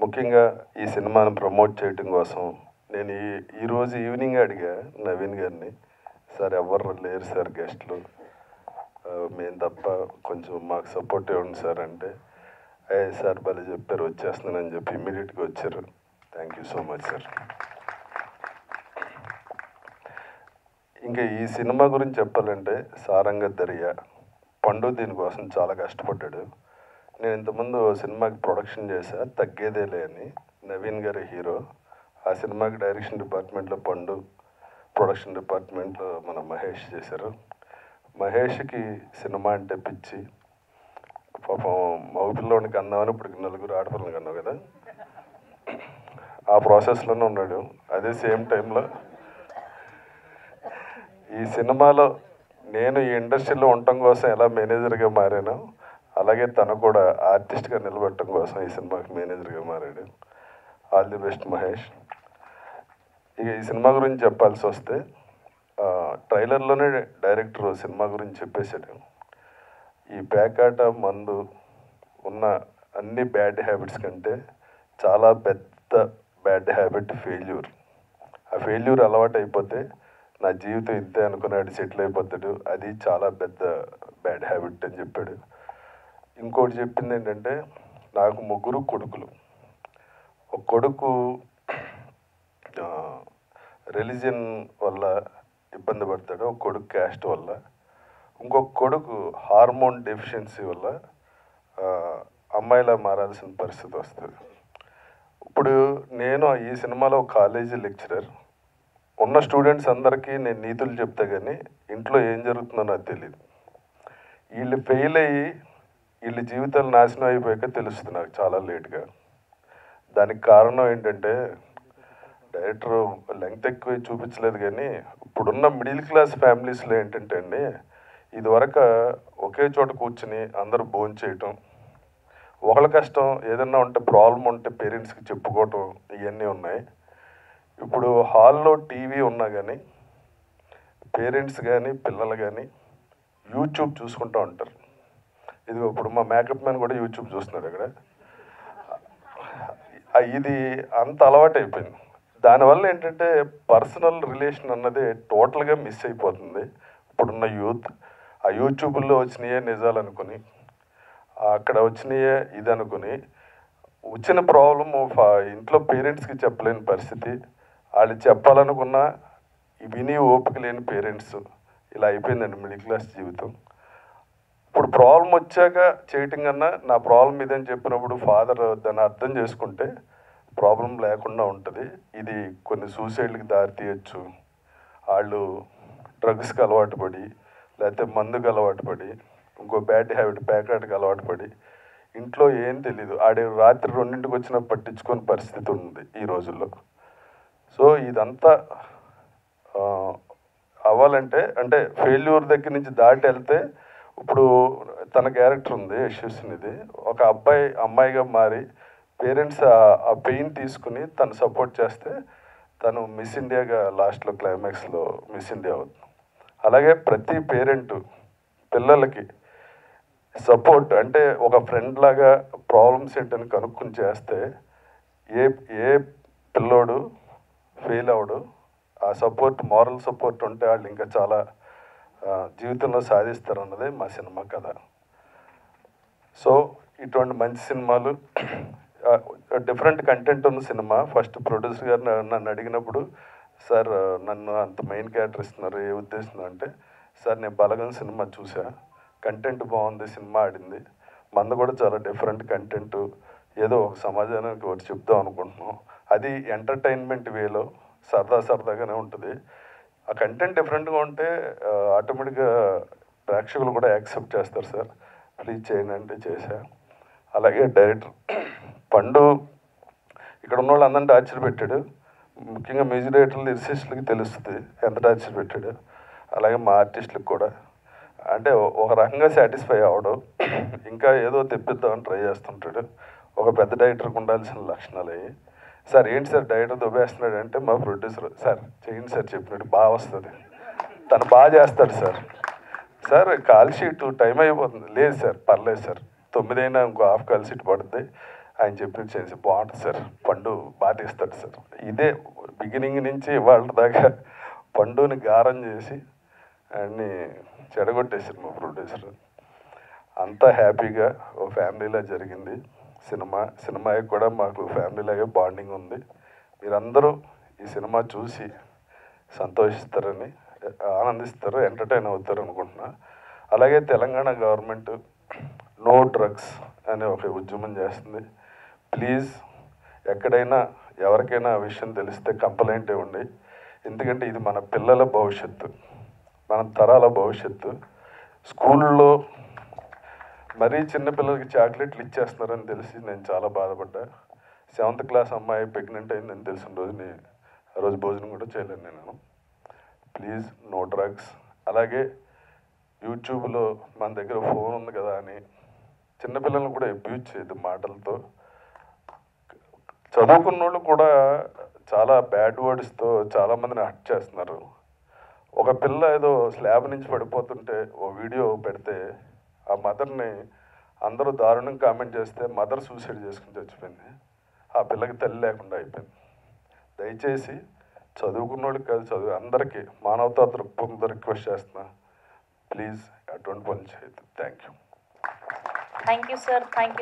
ముఖ్యంగా ఈ సినిమాను ప్రమోట్ చేయడం కోసం నేను ఈరోజు ఈవినింగ్ అడిగా నవీన్ గారిని, సార్ ఎవరు లేరు సార్ గెస్ట్లు, మేము తప్ప కొంచెం మాకు సపోర్ట్ ఇవ్వండి సార్ అంటే, సార్ భలే చెప్పారు వచ్చేస్తున్నానని చెప్పి ఇమ్మీడియట్గా వచ్చారు. Thank you so much sir. ఇంకా ఈ సినిమా గురించి చెప్పాలంటే సారంగ దర్యా పండు దీనికోసం చాలా కష్టపడ్డాడు. నేను ఇంతకుముందు సినిమాకి ప్రొడక్షన్ చేశా తగ్గేదేలే అని, నవీన్ గారి హీరో. ఆ సినిమాకి డైరెక్షన్ డిపార్ట్మెంట్లో పండు, ప్రొడక్షన్ డిపార్ట్మెంట్లో మన మహేష్ చేశారు. మహేష్కి సినిమా అంటే పిచ్చి. పాపం మగపిల్లోనికి అందామని ఇప్పుడు నలుగురు ఆడపిల్లని కన్నావు కదా, ఆ ప్రాసెస్లోనే ఉన్నాడు. అదే సేమ్ టైంలో ఈ సినిమాలో నేను ఈ ఇండస్ట్రీలో ఉండటం కోసం ఎలా మేనేజర్గా మారానో, అలాగే తను కూడా ఆర్టిస్ట్గా నిలబెట్టడం కోసం ఈ సినిమాకి మేనేజర్గా మారాడు. All the best Mahesh. ఇక ఈ సినిమా గురించి చెప్పాల్సి వస్తే, ట్రైలర్లోనే డైరెక్టర్ సినిమా గురించి చెప్పేశాడు. ఈ పేకాట మందు ఉన్న అన్ని బ్యాడ్ హ్యాబిట్స్ కంటే చాలా పెద్ద బ్యాడ్ హ్యాబిట్ ఫెయిల్యూర్. ఆ ఫెయిల్యూర్ అలవాటు అయిపోతే నా జీవితం ఇంతే అనుకున్నాడు, సెటిల్ అయిపోతాడు, అది చాలా పెద్ద బ్యాడ్ హ్యాబిట్ అని చెప్పాడు. ఇంకోటి చెప్పింది ఏంటంటే, నాకు 3 కొడుకులు. ఒక కొడుకు రిలీజియన్ వల్ల ఇబ్బంది పడతాడు, ఒక కొడుకు క్యాస్ట్ వల్ల, ఇంకొక కొడుకు హార్మోన్ డెఫిషియన్సీ వల్ల అమ్మాయిలా మారాల్సిన పరిస్థితి వస్తుంది. ఇప్పుడు నేను ఈ సినిమాలో కాలేజీ లెక్చరర్. ఉన్న స్టూడెంట్స్ అందరికీ నేను నీతులు చెప్తా కానీ ఇంట్లో ఏం జరుగుతుందో నాకు తెలియదు. వీళ్ళు ఫెయిల్ అయ్యి వీళ్ళ జీవితాలు నాశనం అయిపోయాక తెలుస్తుంది నాకు చాలా లేట్గా. దానికి కారణం ఏంటంటే, డైరెక్టర్ లెంగ్త్ ఎక్కువ చూపించలేదు కానీ ఇప్పుడున్న మిడిల్ క్లాస్ ఫ్యామిలీస్లో ఏంటంటే అండి, ఇదివరకు ఒకే చోట కూర్చుని అందరూ భోజనం చేయటం, ఒకళ్ళ కష్టం ఏదన్నా ఉంటే ప్రాబ్లం ఉంటే పేరెంట్స్కి చెప్పుకోవటం, ఇవన్నీ ఉన్నాయి. ఇప్పుడు హాల్లో టీవీ ఉన్నా కానీ పేరెంట్స్ కానీ పిల్లలు కానీ యూట్యూబ్ చూసుకుంటూ ఉంటారు. ఇది ఇప్పుడు మా మేకప్ మ్యాన్ కూడా యూట్యూబ్ చూస్తున్నాడు అక్కడ. ఇది అంత అలవాటు అయిపోయింది. దానివల్ల ఏంటంటే పర్సనల్ రిలేషన్ అన్నది టోటల్గా మిస్ అయిపోతుంది. ఇప్పుడున్న యూత్ ఆ యూట్యూబ్లో వచ్చినాయే నిజాలు అనుకుని, అక్కడ వచ్చినాయే ఇది అనుకుని, వచ్చిన ప్రాబ్లము ఇంట్లో పేరెంట్స్కి చెప్పలేని పరిస్థితి, వాళ్ళు చెప్పాలనుకున్నా విని ఓపిక లేని పేరెంట్స్, ఇలా అయిపోయిందండి మిడిల్ క్లాస్ జీవితం. ఇప్పుడు ప్రాబ్లం వచ్చాక చేయటం కన్నా నా ప్రాబ్లం ఇదని చెప్పినప్పుడు ఫాదర్ దాన్ని అర్థం చేసుకుంటే ప్రాబ్లం లేకుండా ఉంటుంది. ఇది కొన్ని సూసైడ్కి దారి తీయచ్చు. వాళ్ళు డ్రగ్స్కి అలవాటు పడి, లేకపోతే మందుకు అలవాటు పడి, ఇంకో బ్యాడ్ హ్యాబిట్ ప్యాకెట్కి అలవాటు పడి, ఇంట్లో ఏం తెలీదు, ఆడే రాత్రి 2ంటికి వచ్చినా పట్టించుకోని పరిస్థితి ఉంది ఈ రోజుల్లో. సో ఇదంతా అవ్వాలంటే అంటే ఫెయిల్యూర్ దగ్గర నుంచి దాటి వెళ్తే, ఇప్పుడు తన క్యారెక్టర్ ఉంది యశస్వినిది, ఒక అబ్బాయి అమ్మాయిగా మారి పేరెంట్స్ ఆ పెయిన్ తీసుకుని తను సపోర్ట్ చేస్తే తను మిస్ ఇండియాగా లాస్ట్లో క్లైమాక్స్లో మిస్ ఇండియా అవుతుంది. అలాగే ప్రతి పేరెంటు పిల్లలకి సపోర్ట్ అంటే ఒక ఫ్రెండ్ లాగా ప్రాబ్లమ్స్ ఏంటని కనుక్కొని చేస్తే ఏ ఏ పిల్లోడు ఫెయిల్ అవడు. ఆ సపోర్ట్, మారల్ సపోర్ట్ ఉంటే వాళ్ళు ఇంకా చాలా జీవితంలో సాధిస్తారు అన్నదే మా సినిమా కథ. సో ఇటువంటి మంచి సినిమాలు, డిఫరెంట్ కంటెంట్ ఉన్న సినిమా. ఫస్ట్ ప్రొడ్యూసర్ గారు నన్ను అడిగినప్పుడు, సార్ నన్ను అంత మెయిన్ క్యారెక్టర్ ఇస్తున్నారు, ఏ ఉద్దేశం అంటే, సార్ నేను బలగం సినిమా చూసా, కంటెంట్ బాగుంది, సినిమా ఆడింది, మంద కూడా చాలా డిఫరెంట్ కంటెంట్, ఏదో ఒక సమాజానికి ఒకటి చెప్దాం అనుకుంటున్నాం, అది ఎంటర్టైన్మెంట్ వేలో సరదాగానే ఉంటుంది. ఆ కంటెంట్ డిఫరెంట్గా ఉంటే ఆటోమేటిక్గా ప్రేక్షకులు కూడా యాక్సెప్ట్ చేస్తారు, సార్ ప్లీజ్ చేయండి అంటే చేశా. అలాగే డైరెక్టర్ పండు ఇక్కడ ఉన్న వాళ్ళు అందరినీ టార్చర్ పెట్టాడు. ముఖ్యంగా మ్యూజిక్ డైరెక్టర్లు, లిరిసిస్టులకి తెలుస్తుంది ఎంత టార్చర్ పెట్టాడు. అలాగే మా ఆర్టిస్టులకు కూడా అంటే ఒక రకంగా సాటిస్ఫై అవ్వడం, ఇంకా ఏదో తెప్పిద్దామని ట్రై చేస్తుంటాడు. ఒక పెద్ద డైరెక్టర్కి ఉండాల్సిన లక్షణాలు అయ్యి. సార్ ఏంటి సార్ డైరెక్టర్ దొబ్బేస్తున్నాడు అంటే మా ప్రొడ్యూసర్, సార్ చేయండి సార్ చెప్పినట్టు బాగా వస్తుంది, తను బాగా చేస్తాడు sir. Sir call sheet time అయిపోతుంది, లేదు సార్ పర్లేదు సార్ 9 అయినా ఇంకో హాఫ్ కాల్ షీట్ పడుతుంది ఆయన చెప్పి చేసి బాగుంటుంది సార్, పండు బాగా తీస్తాడు సార్. ఇదే బిగినింగ్ నుంచి వాళ్ళ దాకా పండుని గారం చేసి ఆయన్ని చెడగొట్టేసారు మా ప్రొడ్యూసర్. అంతా హ్యాపీగా ఓ ఫ్యామిలీలా జరిగింది సినిమాకి కూడా మాకు ఫ్యామిలీలాగే బాండింగ్ ఉంది. మీరందరూ ఈ సినిమా చూసి సంతోషిస్తారని, ఆనందిస్తారు, ఎంటర్టైన్ అవుతారు అనుకుంటున్నా. అలాగే తెలంగాణ గవర్నమెంట్ నో డ్రగ్స్ అనే ఒక ఉద్యమం చేస్తుంది. ప్లీజ్ ఎక్కడైనా ఎవరికైనా ఆ విషయం తెలిస్తే కంప్లైంట్ ఇవ్వండి. ఎందుకంటే ఇది మన పిల్లల భవిష్యత్తు, మన తరాల భవిష్యత్తు. స్కూల్లో మరీ చిన్నపిల్లలకి చాక్లెట్లు ఇచ్చేస్తున్నారని తెలిసి నేను చాలా బాధపడ్డా. 7th క్లాస్ అమ్మాయి ప్రెగ్నెంట్ అయిందని తెలిసిన రోజుని ఆ రోజు భోజనం కూడా చేయలేను నేను. Please no drugs. అలాగే యూట్యూబ్లో మన దగ్గర ఫోన్ ఉంది కదా అని చిన్నపిల్లలను కూడా అబ్యూజ్ చేయదు మాటలతో. చదువుకున్న వాళ్ళు కూడా చాలా బ్యాడ్ వర్డ్స్తో చాలామందిని హర్ట్ చేస్తున్నారు. ఒక పిల్ల ఏదో స్లాబ్ నుంచి పడిపోతుంటే ఓ వీడియో పెడితే ఆ మదర్ని అందరూ దారుణం కామెంట్ చేస్తే మదర్ సూసైడ్ చేసుకుని చచ్చిపోయింది. ఆ పిల్లకి తల్లి లేకుండా అయిపోయింది. దయచేసి చదువుకున్న వాళ్ళకి కాదు, చదువు అందరికీ మానవతా దృక్పథంతో రిక్వెస్ట్ చేస్తున్నా, ప్లీజ్ అటువంటి పనులు చేయొద్దు. Thank you. Thank you sir. Thank you.